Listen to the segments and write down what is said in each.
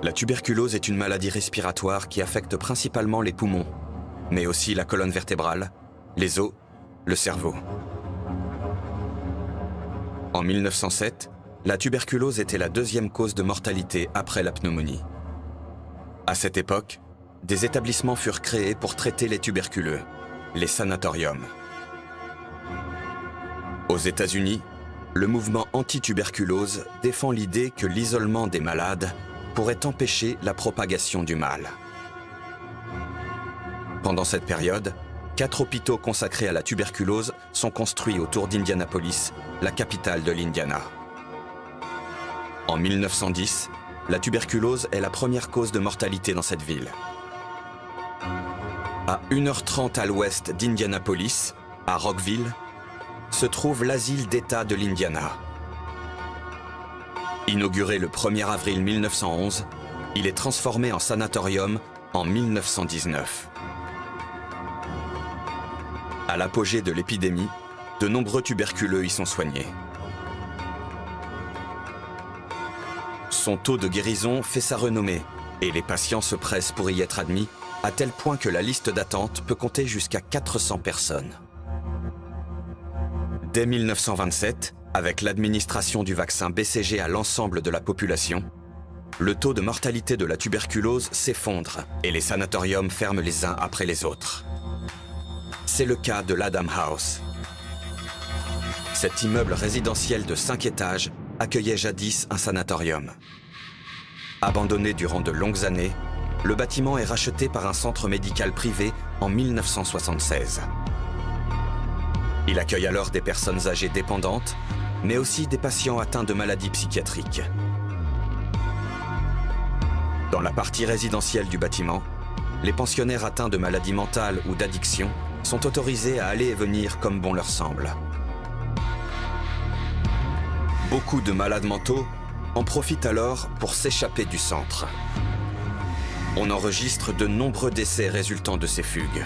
La tuberculose est une maladie respiratoire qui affecte principalement les poumons, mais aussi la colonne vertébrale, les os, le cerveau. En 1907, la tuberculose était la deuxième cause de mortalité après la pneumonie. À cette époque, des établissements furent créés pour traiter les tuberculeux, les sanatoriums. Aux États-Unis, le mouvement anti-tuberculose défend l'idée que l'isolement des malades pourrait empêcher la propagation du mal. Pendant cette période, 4 hôpitaux consacrés à la tuberculose sont construits autour d'Indianapolis, la capitale de l'Indiana. En 1910, la tuberculose est la première cause de mortalité dans cette ville. À 1h30 à l'ouest d'Indianapolis, à Rockville, se trouve l'asile d'État de l'Indiana. Inauguré le 1er avril 1911, il est transformé en sanatorium en 1919. À l'apogée de l'épidémie, de nombreux tuberculeux y sont soignés. Son taux de guérison fait sa renommée et les patients se pressent pour y être admis, à tel point que la liste d'attente peut compter jusqu'à 400 personnes. Dès 1927, avec l'administration du vaccin BCG à l'ensemble de la population, le taux de mortalité de la tuberculose s'effondre et les sanatoriums ferment les uns après les autres. C'est le cas de l'Adam House. Cet immeuble résidentiel de 5 étages accueillait jadis un sanatorium. Abandonné durant de longues années, le bâtiment est racheté par un centre médical privé en 1976. Il accueille alors des personnes âgées dépendantes, mais aussi des patients atteints de maladies psychiatriques. Dans la partie résidentielle du bâtiment, les pensionnaires atteints de maladies mentales ou d'addiction sont autorisés à aller et venir comme bon leur semble. Beaucoup de malades mentaux en profitent alors pour s'échapper du centre. On enregistre de nombreux décès résultant de ces fugues.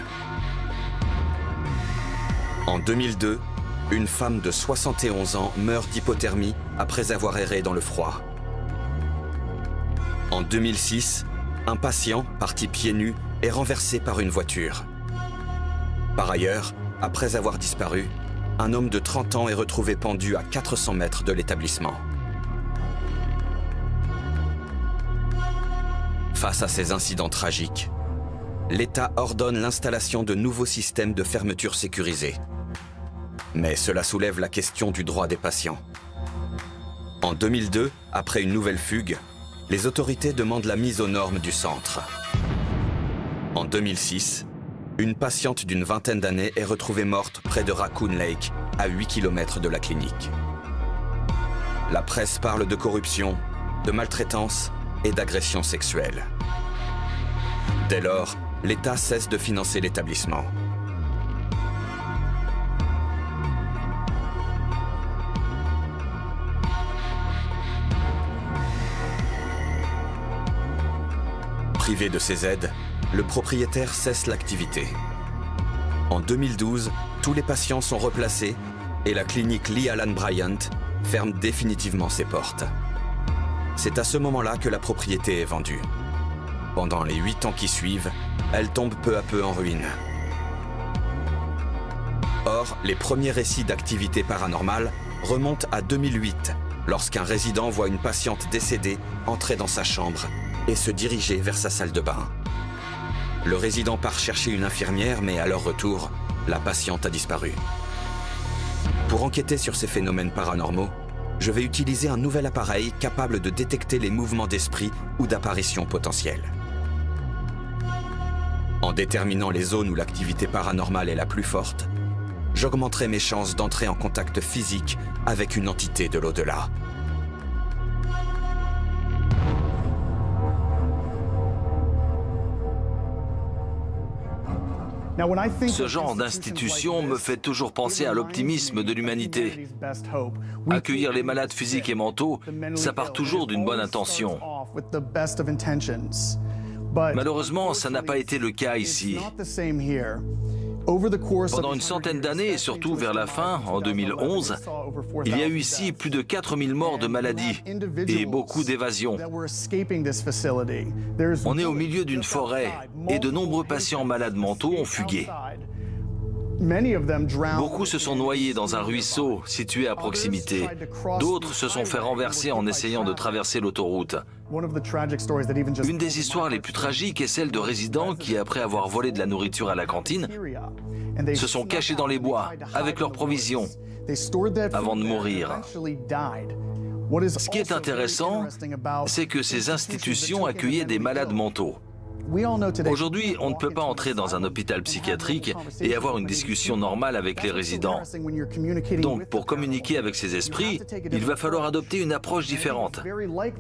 En 2002, une femme de 71 ans meurt d'hypothermie après avoir erré dans le froid. En 2006, un patient, parti pieds nus, est renversé par une voiture. Par ailleurs, après avoir disparu, un homme de 30 ans est retrouvé pendu à 400 mètres de l'établissement. Face à ces incidents tragiques, l'État ordonne l'installation de nouveaux systèmes de fermeture sécurisés. Mais cela soulève la question du droit des patients. En 2002, après une nouvelle fugue, les autorités demandent la mise aux normes du centre. En 2006, une patiente d'une vingtaine d'années est retrouvée morte près de Raccoon Lake, à 8 km de la clinique. La presse parle de corruption, de maltraitance et d'agression sexuelle. Dès lors, l'État cesse de financer l'établissement. Privé de ces aides, le propriétaire cesse l'activité. En 2012, tous les patients sont replacés et la clinique Lee Allen Bryant ferme définitivement ses portes. C'est à ce moment-là que la propriété est vendue. Pendant les 8 ans qui suivent, elle tombe peu à peu en ruine. Or, les premiers récits d'activité paranormale remontent à 2008, lorsqu'un résident voit une patiente décédée entrer dans sa chambre et se diriger vers sa salle de bain. Le résident part chercher une infirmière, mais à leur retour, la patiente a disparu. Pour enquêter sur ces phénomènes paranormaux, je vais utiliser un nouvel appareil capable de détecter les mouvements d'esprit ou d'apparitions potentielles. En déterminant les zones où l'activité paranormale est la plus forte, j'augmenterai mes chances d'entrer en contact physique avec une entité de l'au-delà. Ce genre d'institution me fait toujours penser à l'optimisme de l'humanité. Accueillir les malades physiques et mentaux, ça part toujours d'une bonne intention. Malheureusement, ça n'a pas été le cas ici. Pendant une centaine d'années, et surtout vers la fin, en 2011, il y a eu ici plus de 4000 morts de maladie et beaucoup d'évasions. On est au milieu d'une forêt et de nombreux patients malades mentaux ont fugué. Beaucoup se sont noyés dans un ruisseau situé à proximité. D'autres se sont fait renverser en essayant de traverser l'autoroute. Une des histoires les plus tragiques est celle de résidents qui, après avoir volé de la nourriture à la cantine, se sont cachés dans les bois avec leurs provisions avant de mourir. Ce qui est intéressant, c'est que ces institutions accueillaient des malades mentaux. Aujourd'hui, on ne peut pas entrer dans un hôpital psychiatrique et avoir une discussion normale avec les résidents. Donc, pour communiquer avec ces esprits, il va falloir adopter une approche différente.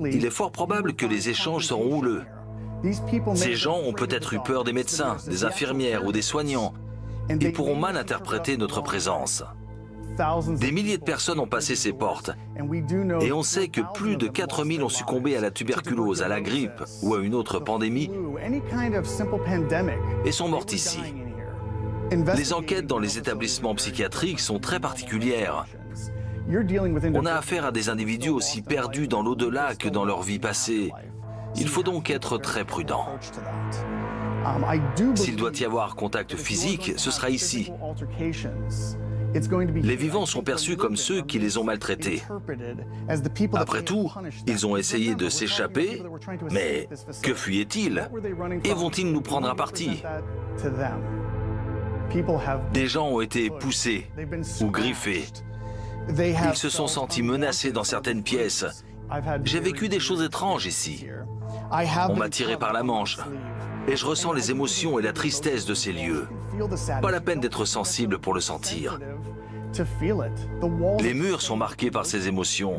Il est fort probable que les échanges seront houleux. Ces gens ont peut-être eu peur des médecins, des infirmières ou des soignants. Ils pourront mal interpréter notre présence. Des milliers de personnes ont passé ces portes et on sait que plus de 4000 ont succombé à la tuberculose, à la grippe ou à une autre pandémie et sont morts ici. Les enquêtes dans les établissements psychiatriques sont très particulières. On a affaire à des individus aussi perdus dans l'au-delà que dans leur vie passée. Il faut donc être très prudent. S'il doit y avoir contact physique, ce sera ici. Les vivants sont perçus comme ceux qui les ont maltraités. Après tout, ils ont essayé de s'échapper, mais que fuyaient-ils? Et vont-ils nous prendre à partie? Des gens ont été poussés ou griffés. Ils se sont sentis menacés dans certaines pièces. J'ai vécu des choses étranges ici. On m'a tiré par la manche et je ressens les émotions et la tristesse de ces lieux. Pas la peine d'être sensible pour le sentir. Les murs sont marqués par ces émotions.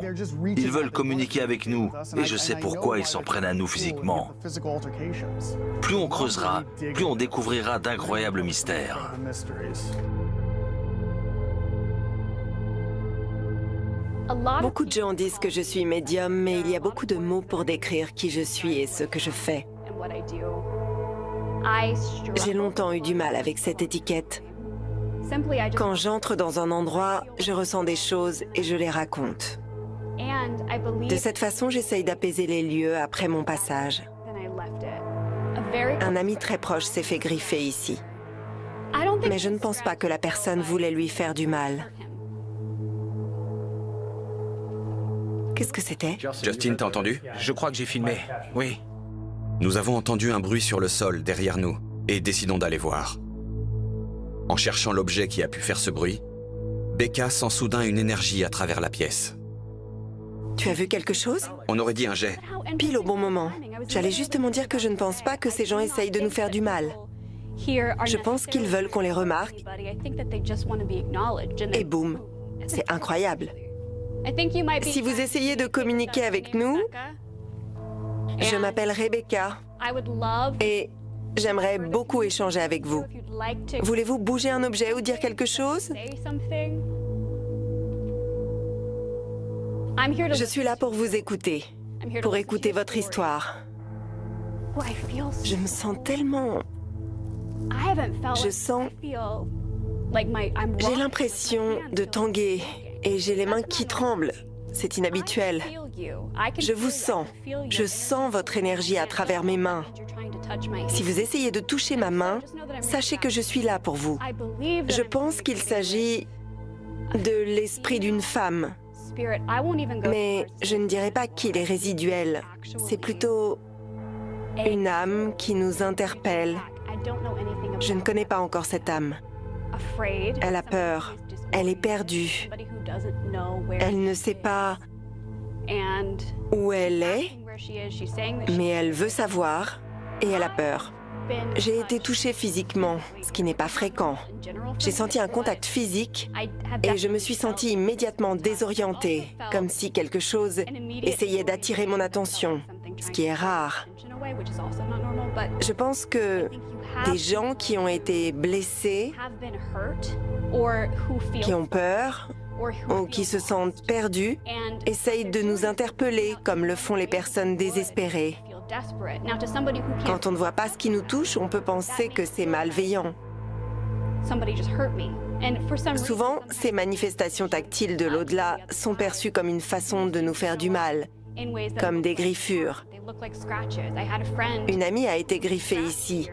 Ils veulent communiquer avec nous et je sais pourquoi ils s'en prennent à nous physiquement. Plus on creusera, plus on découvrira d'incroyables mystères. Beaucoup de gens disent que je suis médium, mais il y a beaucoup de mots pour décrire qui je suis et ce que je fais. J'ai longtemps eu du mal avec cette étiquette. Quand j'entre dans un endroit, je ressens des choses et je les raconte. De cette façon, j'essaye d'apaiser les lieux après mon passage. Un ami très proche s'est fait griffer ici. Mais je ne pense pas que la personne voulait lui faire du mal. Qu'est-ce que c'était? Justin, t'as entendu? Je crois que j'ai filmé, oui. Nous avons entendu un bruit sur le sol derrière nous et décidons d'aller voir. En cherchant l'objet qui a pu faire ce bruit, Becca sent soudain une énergie à travers la pièce. Tu as vu quelque chose? On aurait dit un jet. Pile au bon moment. J'allais justement dire que je ne pense pas que ces gens essayent de nous faire du mal. Je pense qu'ils veulent qu'on les remarque. Et boum, c'est incroyable. Si vous essayez de communiquer avec nous, je m'appelle Rebecca et j'aimerais beaucoup échanger avec vous. Voulez-vous bouger un objet ou dire quelque chose? Je suis là pour vous écouter, pour écouter votre histoire. Je me sens tellement... J'ai l'impression de tanguer et j'ai les mains qui tremblent. C'est inhabituel. Je vous sens. Je sens votre énergie à travers mes mains. Si vous essayez de toucher ma main, sachez que je suis là pour vous. Je pense qu'il s'agit de l'esprit d'une femme. Mais je ne dirais pas qu'il est résiduel. C'est plutôt une âme qui nous interpelle. Je ne connais pas encore cette âme. Elle a peur. Elle est perdue. Elle ne sait pas où elle est, mais elle veut savoir et elle a peur. J'ai été touchée physiquement, ce qui n'est pas fréquent. J'ai senti un contact physique et je me suis sentie immédiatement désorientée, comme si quelque chose essayait d'attirer mon attention, ce qui est rare. Je pense que des gens qui ont été blessés, qui ont peur ou qui se sentent perdus, essayent de nous interpeller comme le font les personnes désespérées. Quand on ne voit pas ce qui nous touche, on peut penser que c'est malveillant. Souvent, ces manifestations tactiles de l'au-delà sont perçues comme une façon de nous faire du mal, comme des griffures. Une amie a été griffée ici.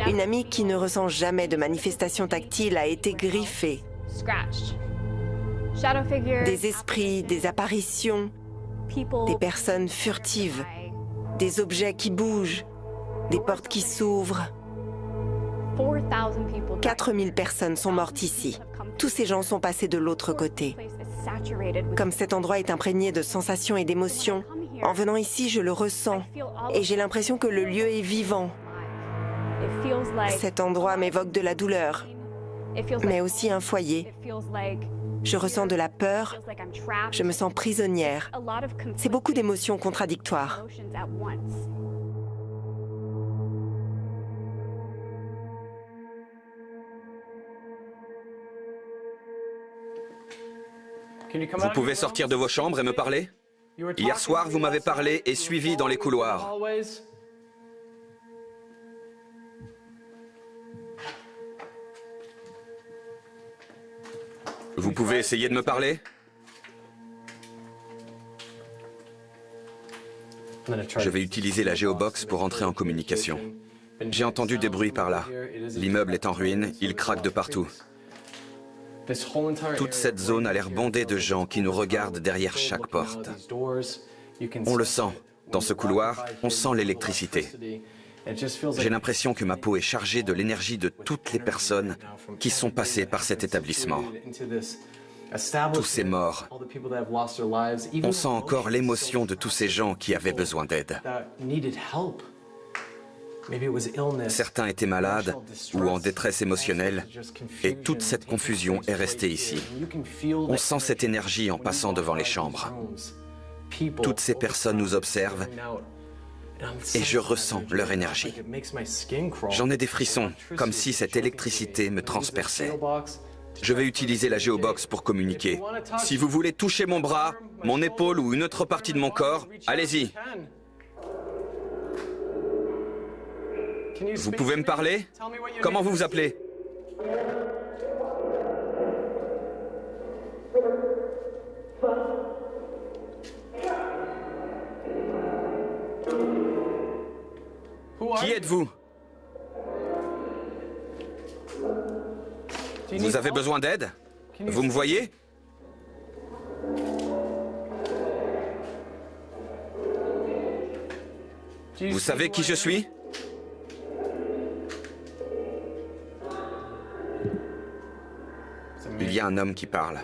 Une amie qui ne ressent jamais de manifestations tactiles a été griffée. Des esprits, des apparitions, des personnes furtives, des objets qui bougent, des portes qui s'ouvrent. 4000 personnes sont mortes ici. Tous ces gens sont passés de l'autre côté. Comme cet endroit est imprégné de sensations et d'émotions, en venant ici, je le ressens et j'ai l'impression que le lieu est vivant. Cet endroit m'évoque de la douleur, mais aussi un foyer. Je ressens de la peur, je me sens prisonnière. C'est beaucoup d'émotions contradictoires. Vous pouvez sortir de vos chambres et me parler? Hier soir, vous m'avez parlé et suivi dans les couloirs. Vous pouvez essayer de me parler? Je vais utiliser la géobox pour entrer en communication. J'ai entendu des bruits par là. L'immeuble est en ruine, il craque de partout. Toute cette zone a l'air bondée de gens qui nous regardent derrière chaque porte. On le sent. Dans ce couloir, on sent l'électricité. J'ai l'impression que ma peau est chargée de l'énergie de toutes les personnes qui sont passées par cet établissement. Tous ces morts. On sent encore l'émotion de tous ces gens qui avaient besoin d'aide. Certains étaient malades ou en détresse émotionnelle, et toute cette confusion est restée ici. On sent cette énergie en passant devant les chambres. Toutes ces personnes nous observent, et je ressens leur énergie. J'en ai des frissons, comme si cette électricité me transperçait. Je vais utiliser la géobox pour communiquer. Si vous voulez toucher mon bras, mon épaule ou une autre partie de mon corps, allez-y. Vous pouvez me parler? Comment vous vous appelez? Qui êtes-vous? Vous avez besoin d'aide? Vous me voyez? Vous savez qui je suis? Il y a un homme qui parle.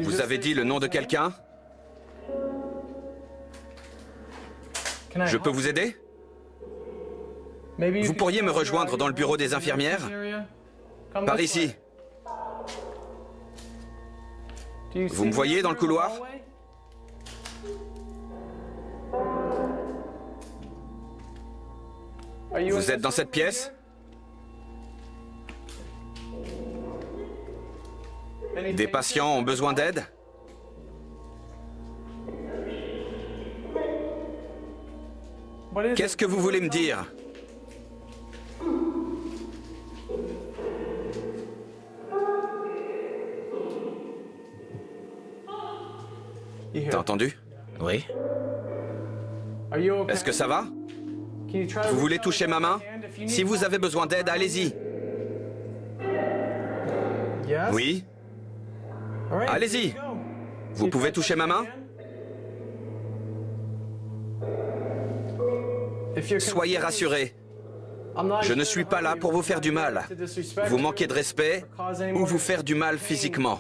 Vous avez dit le nom de quelqu'un? Je peux vous aider? Vous pourriez me rejoindre dans le bureau des infirmières? Par ici. Vous me voyez dans le couloir? Vous êtes dans cette pièce? Des patients ont besoin d'aide? Qu'est-ce que vous voulez me dire? T'as entendu? Oui. Est-ce que ça va? Vous voulez toucher ma main? Si vous avez besoin d'aide, allez-y. Oui? Allez-y. Vous pouvez toucher ma main? Soyez rassurés. Je ne suis pas là pour vous faire du mal, vous manquer de respect ou vous faire du mal physiquement.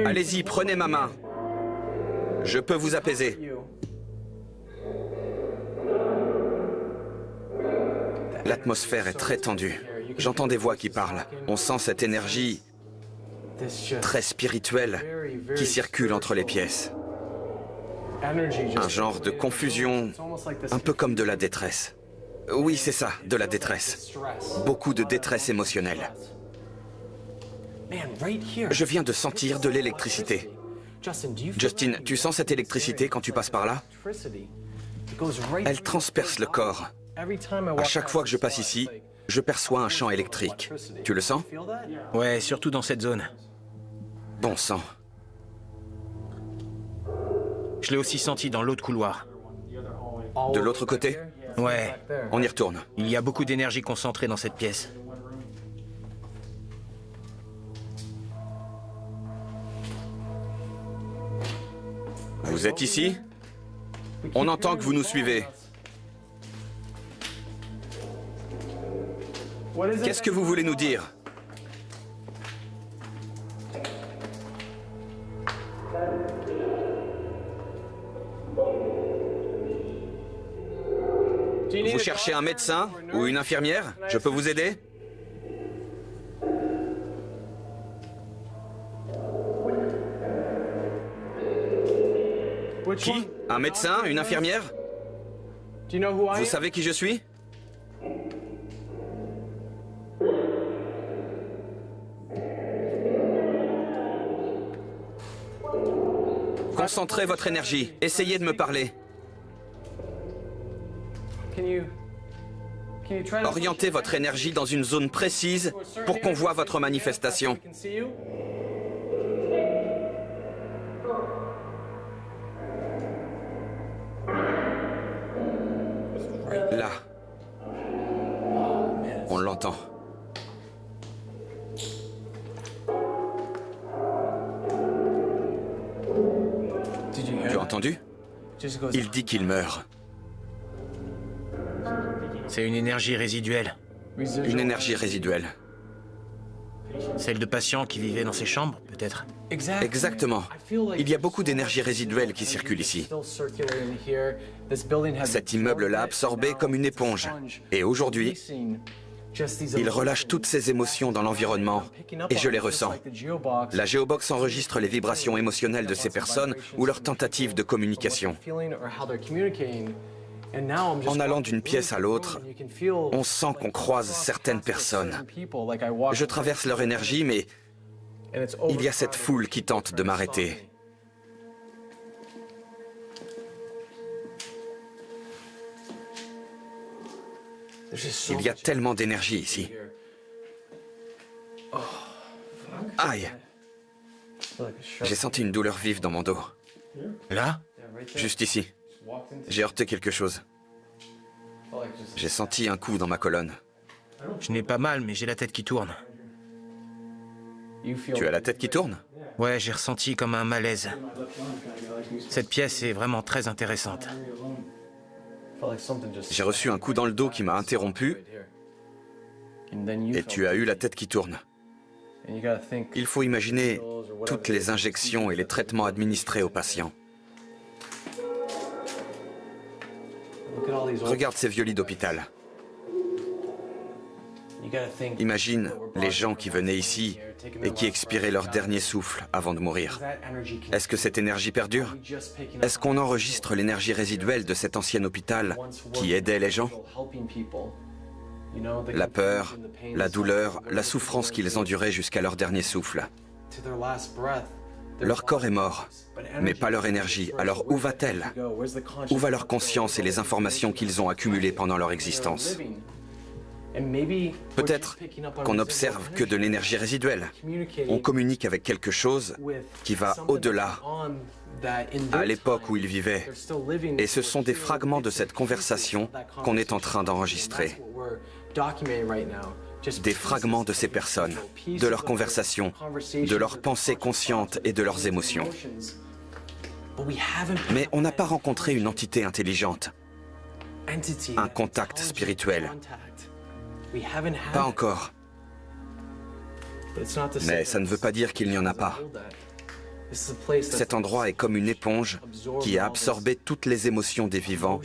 Allez-y, prenez ma main. Je peux vous apaiser. L'atmosphère est très tendue. J'entends des voix qui parlent. On sent cette énergie très spirituelle qui circule entre les pièces. Un genre de confusion, un peu comme de la détresse. Oui, c'est ça, de la détresse. Beaucoup de détresse émotionnelle. Je viens de sentir de l'électricité. Justin, tu sens cette électricité quand tu passes par là? Elle transperce le corps. À chaque fois que je passe ici, je perçois un champ électrique. Tu le sens? Ouais, surtout dans cette zone. Bon sang. Je l'ai aussi senti dans l'autre couloir. De l'autre côté? Ouais, On y retourne. il y a beaucoup d'énergie concentrée dans cette pièce. Vous êtes ici? On entend que vous nous suivez. Qu'est-ce que vous voulez nous dire? Vous cherchez un médecin ou une infirmière? Je peux vous aider? Qui? Un médecin? Une infirmière? Vous savez qui je suis? Concentrez votre énergie. Essayez de me parler. Orientez votre énergie dans une zone précise pour qu'on voit votre manifestation. Là. On l'entend. Tu as entendu? Il dit qu'il meurt. C'est une énergie résiduelle. Une énergie résiduelle. Celle de patients qui vivaient dans ces chambres, peut-être. Exactement. Il y a beaucoup d'énergie résiduelle qui circule ici. Cet immeuble l'a absorbé comme une éponge. Et aujourd'hui, il relâche toutes ses émotions dans l'environnement et je les ressens. La Geobox enregistre les vibrations émotionnelles de ces personnes ou leurs tentatives de communication. En allant d'une pièce à l'autre, on sent qu'on croise certaines personnes. Je traverse leur énergie, mais il y a cette foule qui tente de m'arrêter. Il y a tellement d'énergie ici. Aïe! J'ai senti une douleur vive dans mon dos. Là? Juste ici. J'ai heurté quelque chose. J'ai senti un coup dans ma colonne. Je n'ai pas mal, mais j'ai la tête qui tourne. Tu as la tête qui tourne? Ouais, j'ai ressenti comme un malaise. Cette pièce est vraiment très intéressante. J'ai reçu un coup dans le dos qui m'a interrompu et tu as eu la tête qui tourne. Il faut imaginer toutes les injections et les traitements administrés aux patients. Regarde ces vieux lits d'hôpital. Imagine les gens qui venaient ici et qui expiraient leur dernier souffle avant de mourir. Est-ce que cette énergie perdure? Est-ce qu'on enregistre l'énergie résiduelle de cet ancien hôpital qui aidait les gens? La peur, la douleur, la souffrance qu'ils enduraient jusqu'à leur dernier souffle. Leur corps est mort, mais pas leur énergie. Alors où va-t-elle? Où va leur conscience et les informations qu'ils ont accumulées pendant leur existence? Peut-être qu'on n'observe que de l'énergie résiduelle. On communique avec quelque chose qui va au-delà, à l'époque où ils vivaient. Et ce sont des fragments de cette conversation qu'on est en train d'enregistrer. Des fragments de ces personnes, de leurs conversations, de leurs pensées conscientes et de leurs émotions. Mais on n'a pas rencontré une entité intelligente, un contact spirituel. Pas encore. Mais ça ne veut pas dire qu'il n'y en a pas. Cet endroit est comme une éponge qui a absorbé toutes les émotions des vivants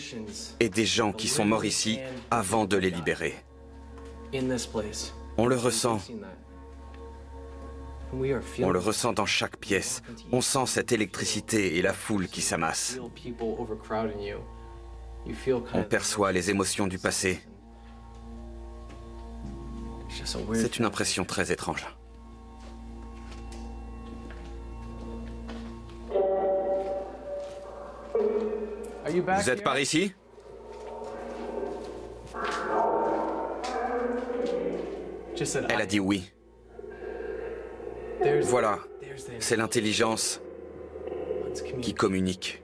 et des gens qui sont morts ici avant de les libérer. On le ressent. On le ressent dans chaque pièce. On sent cette électricité et la foule qui s'amasse. On perçoit les émotions du passé. C'est une impression très étrange. Vous êtes par ici? Elle a dit oui. Voilà, c'est l'intelligence qui communique.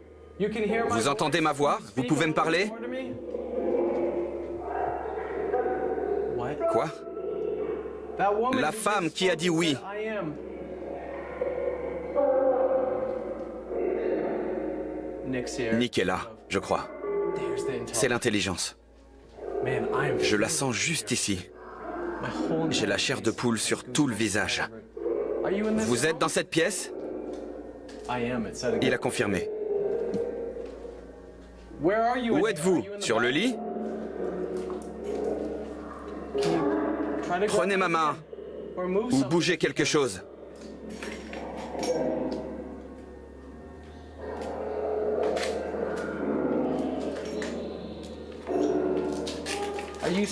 Vous entendez ma voix? Vous pouvez me parler? Quoi? La femme qui a dit oui. Nick est là, je crois. C'est l'intelligence. Je la sens juste ici. J'ai la chair de poule sur tout le visage. Vous êtes dans cette pièce? Il a confirmé. Où êtes-vous? Sur le lit? Prenez ma main ou bougez quelque chose.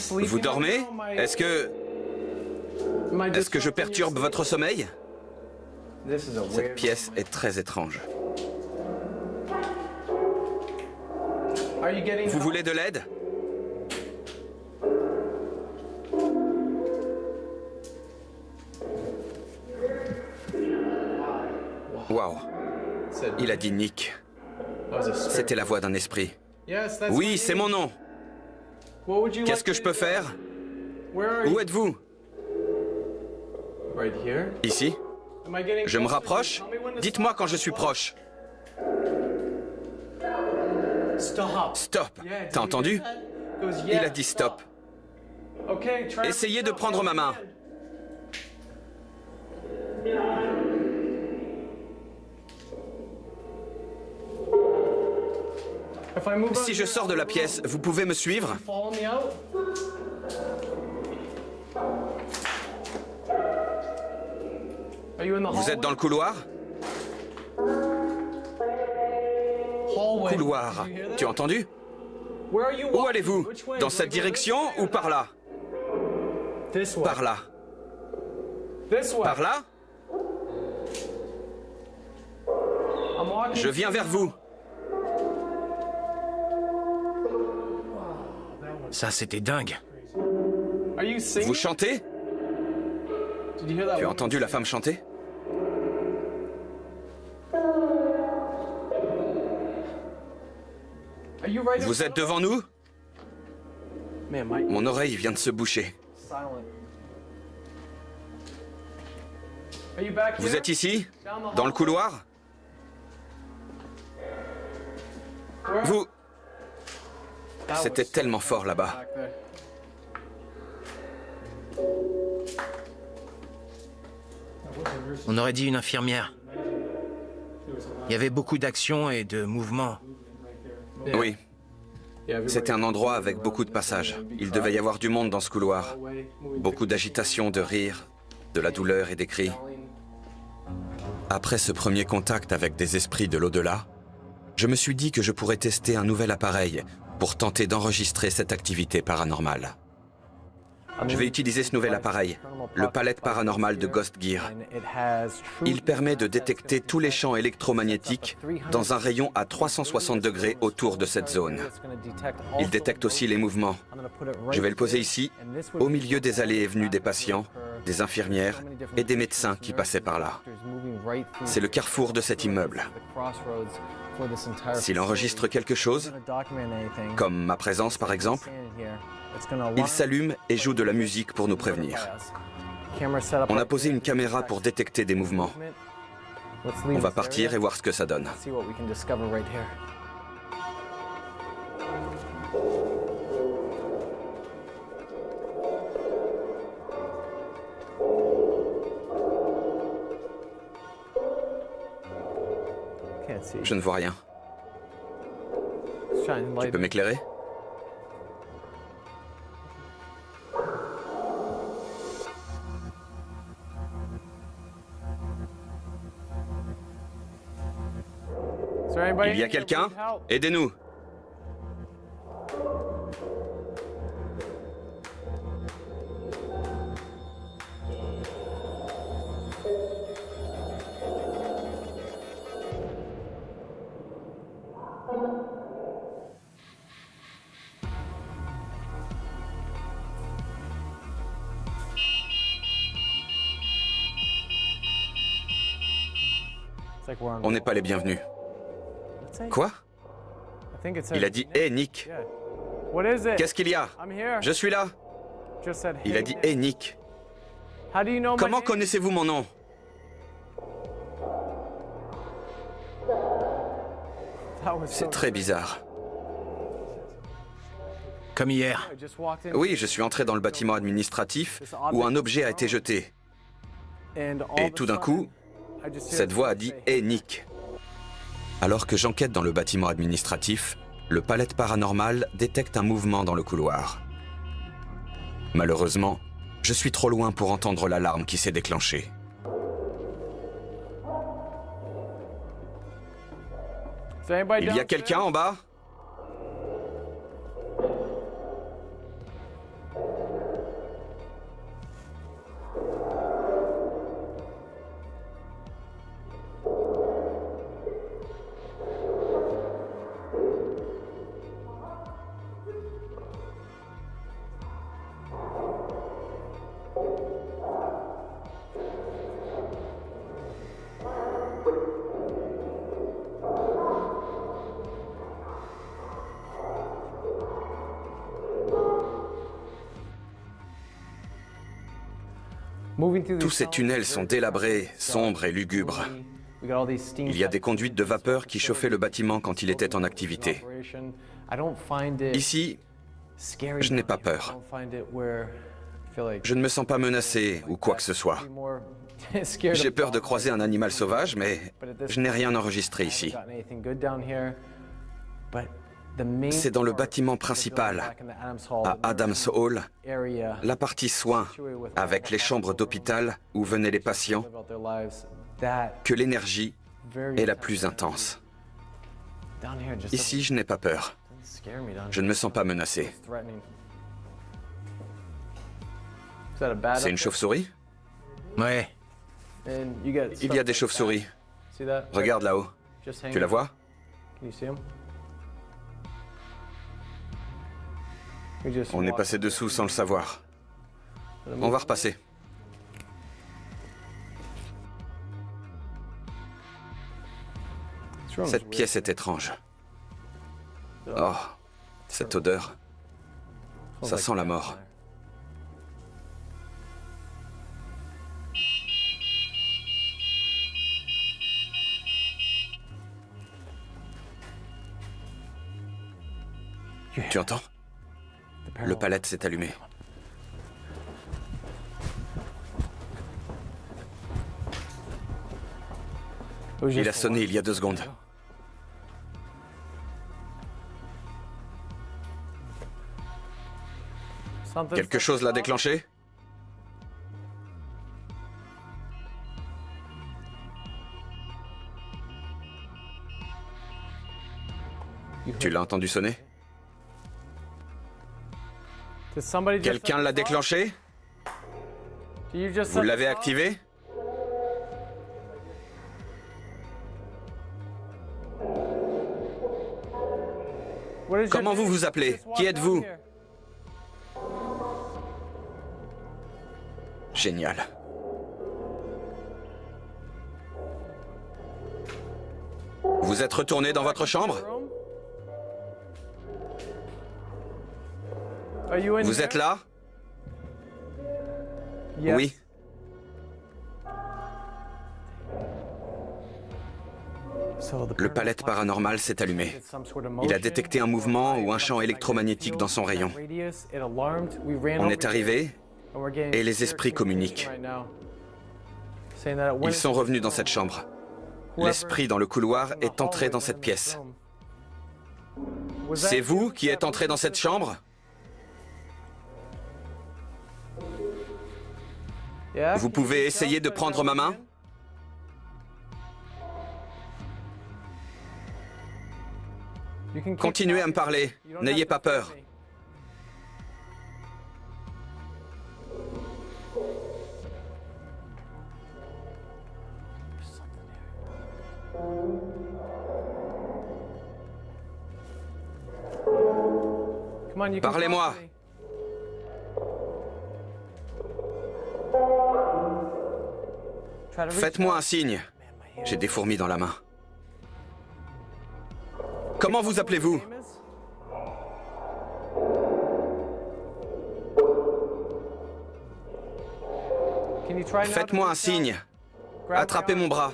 Vous dormez? Est-ce que je perturbe votre sommeil? Cette pièce est très étrange. Vous voulez de l'aide? Waouh. Il a dit Nick. C'était la voix d'un esprit. Oui, c'est mon nom. Qu'est-ce que je peux faire? Où êtes-vous? Ici? Je me rapproche? Dites-moi quand je suis proche. Stop. T'as entendu? Il a dit stop. Essayez de prendre ma main. Si je sors de la pièce, vous pouvez me suivre? Vous êtes dans le couloir? Couloir. Tu as entendu? Où allez-vous? Dans cette direction ou par là? Par là. Par là? Je viens vers vous. Ça, c'était dingue. Vous chantez? Tu as entendu la femme chanter? Vous êtes devant nous? Mon oreille vient de se boucher. Vous êtes ici? Dans le couloir? Vous... C'était tellement fort là-bas. On aurait dit une infirmière. Il y avait beaucoup d'actions et de mouvements. Oui. C'était un endroit avec beaucoup de passages. Il devait y avoir du monde dans ce couloir. Beaucoup d'agitation, de rires, de la douleur et des cris. Après ce premier contact avec des esprits de l'au-delà, je me suis dit que je pourrais tester un nouvel appareil pour tenter d'enregistrer cette activité paranormale. Je vais utiliser ce nouvel appareil, le Palette Paranormal de Ghost Gear. Il permet de détecter tous les champs électromagnétiques dans un rayon à 360 degrés autour de cette zone. Il détecte aussi les mouvements. Je vais le poser ici, au milieu des allées et venues des patients, des infirmières et des médecins qui passaient par là. C'est le carrefour de cet immeuble. S'il enregistre quelque chose, comme ma présence par exemple, il s'allume et joue de la musique pour nous prévenir. On a posé une caméra pour détecter des mouvements. On va partir et voir ce que ça donne. Je ne vois rien. Tu peux m'éclairer? Il y a quelqu'un? Aidez-nous! On n'est pas les bienvenus. Quoi? Il a dit « Hé, Nick ». Qu'est-ce qu'il y a? Je suis là. Il a dit « Hé, Nick ». Comment connaissez-vous mon nom? C'est très bizarre. Comme hier. Oui, je suis entré dans le bâtiment administratif où un objet a été jeté. Et tout d'un coup, cette voix a dit « Hé, Nick ». Alors que j'enquête dans le bâtiment administratif, le palette paranormal détecte un mouvement dans le couloir. Malheureusement, je suis trop loin pour entendre l'alarme qui s'est déclenchée. Il y a quelqu'un en bas? Tous ces tunnels sont délabrés, sombres et lugubres. Il y a des conduites de vapeur qui chauffaient le bâtiment quand il était en activité. Ici, je n'ai pas peur. Je ne me sens pas menacé ou quoi que ce soit. J'ai peur de croiser un animal sauvage, mais je n'ai rien enregistré ici. C'est dans le bâtiment principal, à Adams Hall, la partie soins, avec les chambres d'hôpital où venaient les patients, que l'énergie est la plus intense. Ici, je n'ai pas peur. Je ne me sens pas menacé. C'est une chauve-souris? Ouais. Il y a des chauves-souris. Regarde là-haut. Tu la vois? On est passé dessous sans le savoir. On va repasser. Cette pièce est étrange. Oh, cette odeur. Ça sent la mort. Tu entends? Le palette s'est allumé. Il a sonné il y a 2 secondes. Quelque chose l'a déclenché? Tu l'as entendu sonner? Quelqu'un l'a déclenché? Vous l'avez activé? Comment vous vous appelez? Qui êtes-vous? Génial. Vous êtes retourné dans votre chambre? Vous êtes là? Oui. Le palette paranormal s'est allumé. Il a détecté un mouvement ou un champ électromagnétique dans son rayon. On est arrivé et les esprits communiquent. Ils sont revenus dans cette chambre. L'esprit dans le couloir est entré dans cette pièce. C'est vous qui êtes entré dans cette chambre? Vous pouvez essayer de prendre ma main? Continuez à me parler, n'ayez pas peur. Parlez-moi. Faites-moi un signe. J'ai des fourmis dans la main. Comment vous appelez-vous? Faites-moi un signe. Attrapez mon bras.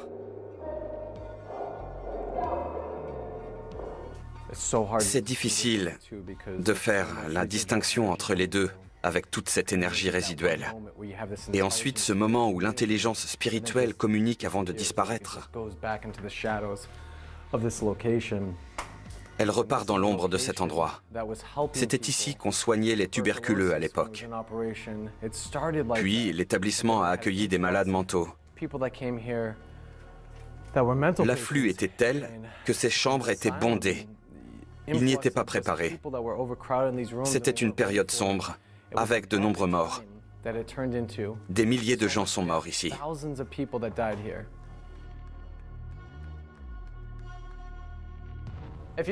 C'est difficile de faire la distinction entre les deux avec toute cette énergie résiduelle. Et ensuite, ce moment où l'intelligence spirituelle communique avant de disparaître. Elle repart dans l'ombre de cet endroit. C'était ici qu'on soignait les tuberculeux à l'époque. Puis, l'établissement a accueilli des malades mentaux. L'afflux était tel que ces chambres étaient bondées. Ils n'y étaient pas préparés. C'était une période sombre, avec de nombreux morts. Des milliers de gens sont morts ici.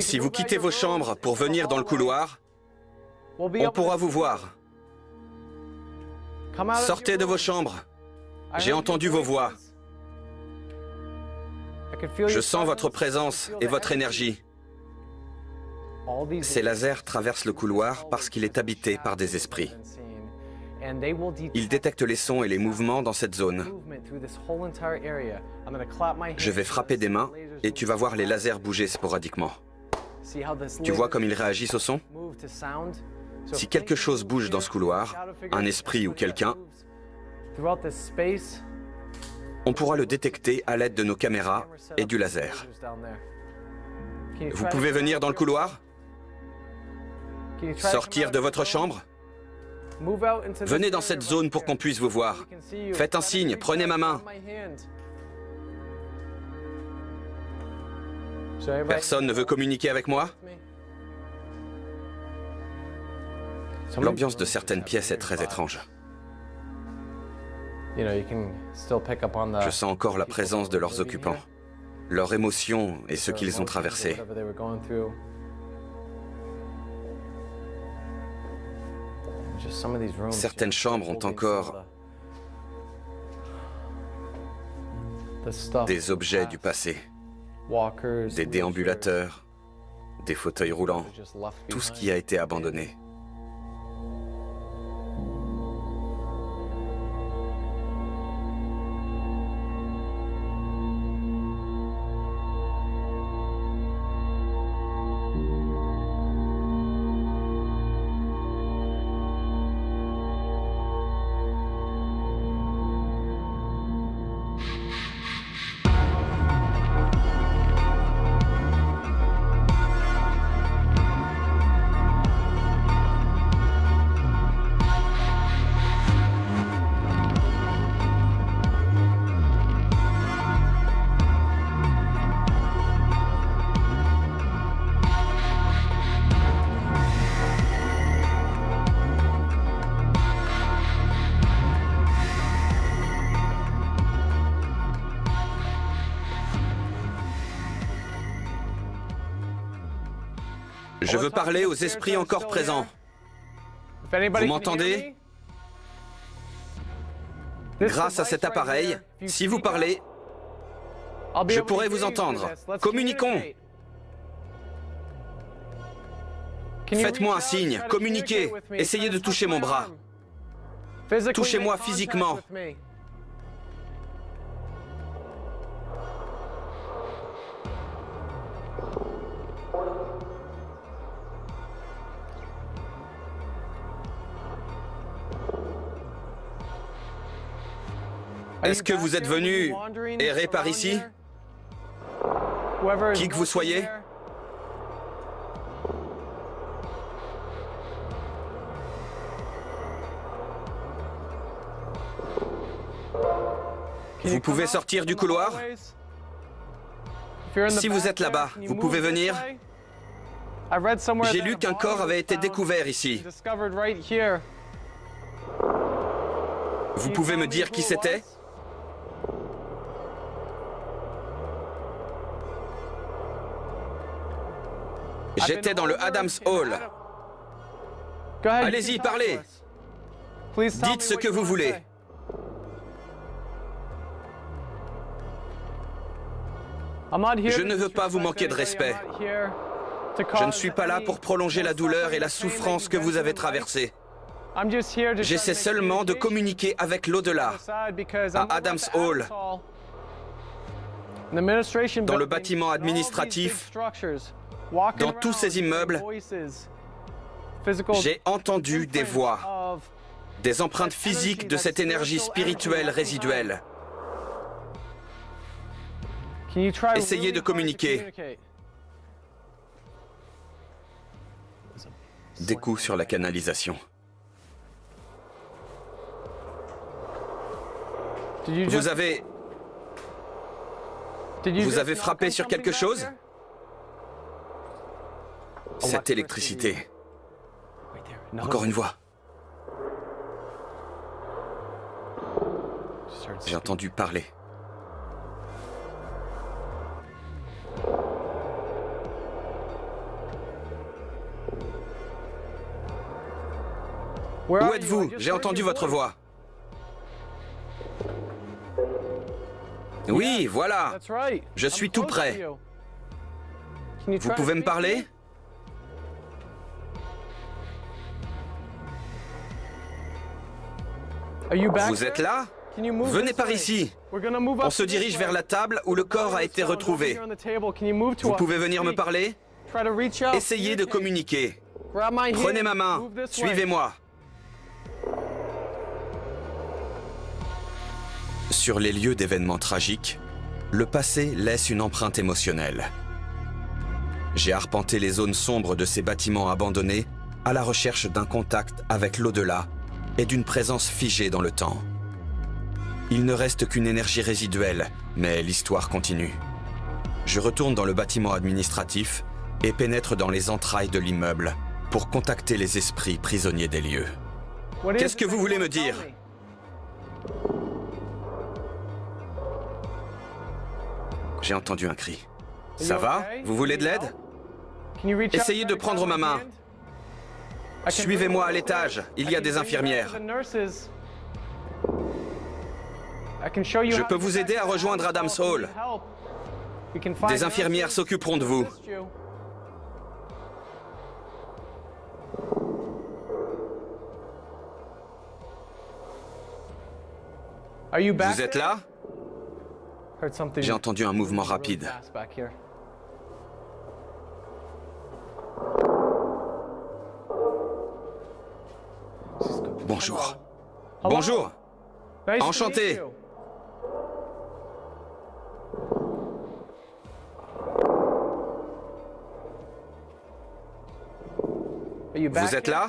Si vous quittez vos chambres pour venir dans le couloir, on pourra vous voir. Sortez de vos chambres. J'ai entendu vos voix. Je sens votre présence et votre énergie. Ces lasers traversent le couloir parce qu'il est habité par des esprits. Ils détectent les sons et les mouvements dans cette zone. Je vais frapper des mains et tu vas voir les lasers bouger sporadiquement. Tu vois comme ils réagissent au son? Si quelque chose bouge dans ce couloir, un esprit ou quelqu'un, on pourra le détecter à l'aide de nos caméras et du laser. Vous pouvez venir dans le couloir? Sortir de votre chambre? Venez dans cette zone pour qu'on puisse vous voir. Faites un signe, prenez ma main. Personne ne veut communiquer avec moi? L'ambiance de certaines pièces est très étrange. Je sens encore la présence de leurs occupants, leurs émotions et ce qu'ils ont traversé. Certaines chambres ont encore des objets du passé, des déambulateurs, des fauteuils roulants, tout ce qui a été abandonné. Je veux parler aux esprits encore présents. Vous m'entendez? Grâce à cet appareil, si vous parlez, je pourrai vous entendre. Communiquons. Faites-moi un signe, communiquez. Essayez de toucher mon bras. Touchez-moi physiquement. Est-ce que vous êtes venu errer par ici? Qui que vous soyez? Vous pouvez sortir du couloir? Si vous êtes là-bas, vous pouvez venir? J'ai lu qu'un corps avait été découvert ici. Vous pouvez me dire qui c'était? J'étais dans le Adams Hall. Allez-y, parlez. Dites ce que vous voulez. Je ne veux pas vous manquer de respect. Je ne suis pas là pour prolonger la douleur et la souffrance que vous avez traversée. J'essaie seulement de communiquer avec l'au-delà, à Adams Hall, dans le bâtiment administratif, dans tous ces immeubles. J'ai entendu des voix, des empreintes physiques de cette énergie spirituelle résiduelle. Essayez de communiquer. Des coups sur la canalisation. Vous avez frappé sur quelque chose? Cette électricité. Encore une fois. J'ai entendu parler. Où êtes-vous? J'ai entendu votre voix. Oui, voilà. Je suis tout près. Vous pouvez me parler? Vous êtes là? Venez par ici. On se dirige vers la table où le corps a été retrouvé. Vous pouvez venir me parler? Essayez de communiquer. Prenez ma main. Suivez-moi. Sur les lieux d'événements tragiques, le passé laisse une empreinte émotionnelle. J'ai arpenté les zones sombres de ces bâtiments abandonnés à la recherche d'un contact avec l'au-delà et d'une présence figée dans le temps. Il ne reste qu'une énergie résiduelle, mais l'histoire continue. Je retourne dans le bâtiment administratif et pénètre dans les entrailles de l'immeuble pour contacter les esprits prisonniers des lieux. Qu'est-ce que vous voulez me dire? J'ai entendu un cri. Ça va? Vous voulez de l'aide? Essayez de prendre ma main. Suivez-moi à l'étage, il y a des infirmières. Je peux vous aider à rejoindre Adams Hall. Des infirmières s'occuperont de vous. Vous êtes là? J'ai entendu un mouvement rapide. Bonjour. Bonjour. Enchanté. Vous êtes là?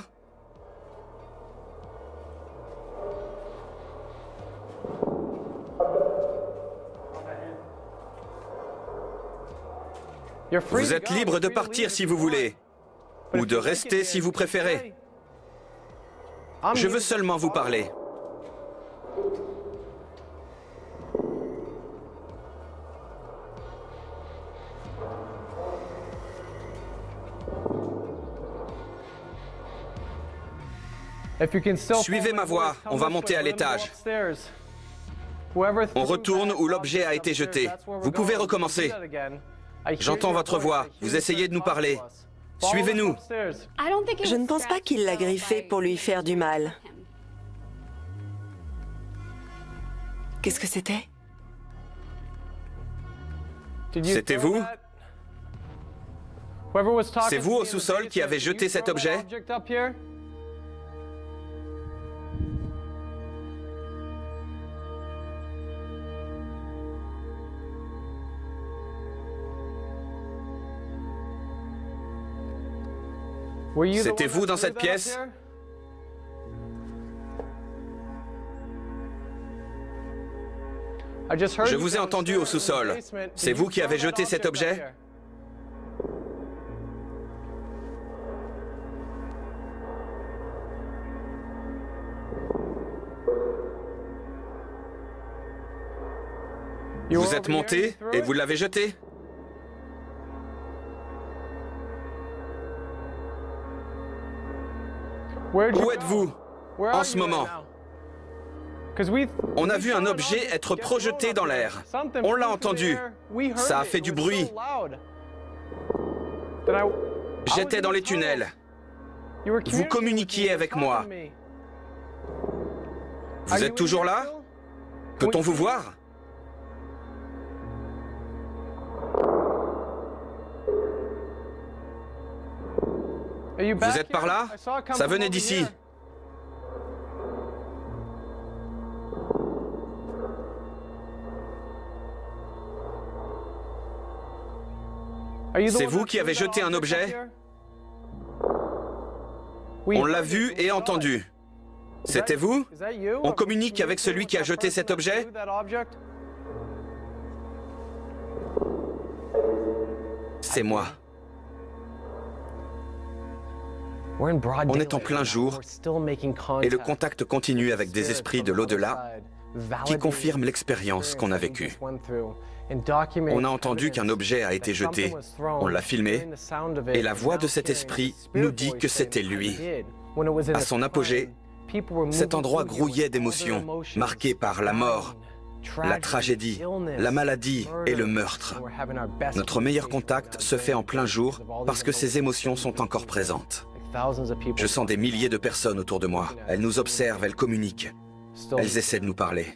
Vous êtes libre de partir si vous voulez, ou de rester si vous préférez. Je veux seulement vous parler. Suivez ma voie, on va monter à l'étage. On retourne où l'objet a été jeté. Vous pouvez recommencer. J'entends votre voix, vous essayez de nous parler. Suivez-nous. Je ne pense pas qu'il l'a griffé pour lui faire du mal. Qu'est-ce que c'était? C'était vous? C'est vous au sous-sol qui avez jeté cet objet? C'était vous dans cette pièce? Je vous ai entendu au sous-sol. C'est vous qui avez jeté cet objet? Vous êtes monté et vous l'avez jeté? Où êtes-vous en ce moment? On a vu un objet être projeté dans l'air. On l'a entendu. Ça a fait du bruit. J'étais dans les tunnels. Vous communiquiez avec moi. Vous êtes toujours là? Peut-on vous voir? Vous êtes par là? Ça venait d'ici. C'est vous qui avez jeté un objet? On l'a vu et entendu. C'était vous? On communique avec celui qui a jeté cet objet? C'est moi. On est en plein jour et le contact continue avec des esprits de l'au-delà qui confirment l'expérience qu'on a vécue. On a entendu qu'un objet a été jeté, on l'a filmé, et la voix de cet esprit nous dit que c'était lui. À son apogée, cet endroit grouillait d'émotions, marqué par la mort, la tragédie, la maladie et le meurtre. Notre meilleur contact se fait en plein jour parce que ces émotions sont encore présentes. Je sens des milliers de personnes autour de moi. Elles nous observent, elles communiquent. Elles essaient de nous parler.